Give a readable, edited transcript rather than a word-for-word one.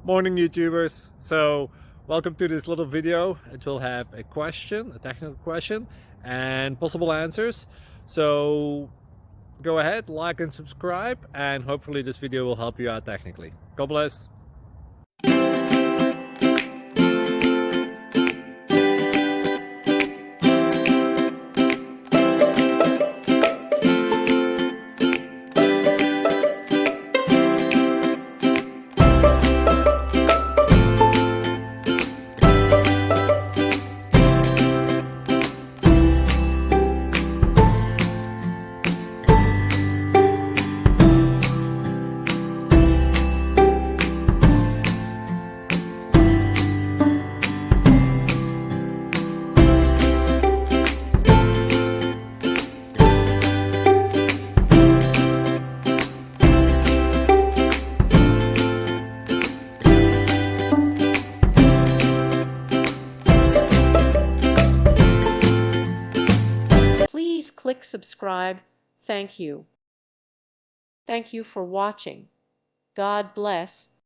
Morning YouTubers. So welcome to this little video. It will have a question, a technical question, and possible answers. So go ahead, like and subscribe, and hopefully this video will help you out technically. God bless. Please click subscribe. Thank you. Thank you for watching. God bless.